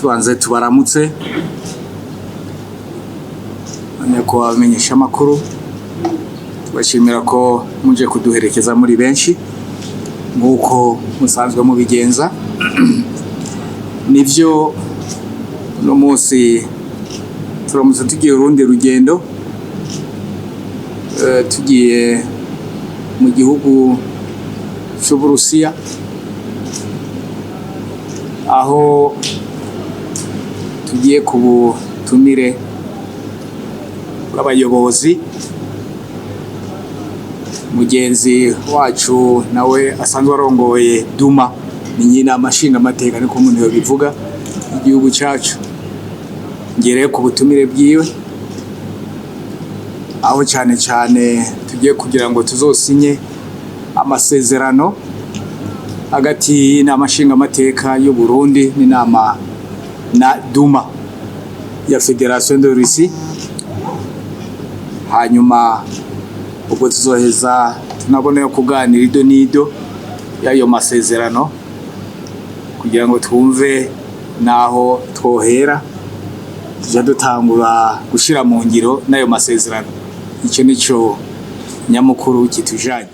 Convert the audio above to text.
tubanze tubaramutse ko bamenyesha amakuru tubashimira ko muje kuduherekeza muri benshi nkuko musanzwe mubigenza nivyo no munsi turamutse tugiye urundi rugendo tugiye mu gihugu cy'Uburusiya aho tugiye kubutumire bw'abayobozi mugenzi wacu nawe asanzwe arongoye Duma ni nyina Nshingamateka niko umuntu yobivuga igihugu cyacu ngereye ku butumire bwiwe aho cyane tugiye kugira ngo tuzosinye amasezerano hagati n'Nshingamateka y'u Burundi n'inama na Duma ya Federation de Russie hanyuma ubwo tuzoheza tunabone kuganira ido nido y'ayo masezerano kugira ngo twumve naho twohera tujya dutangura gushira mu ngiro n'ayo masezerano icyo nico nyamukuru kitujanye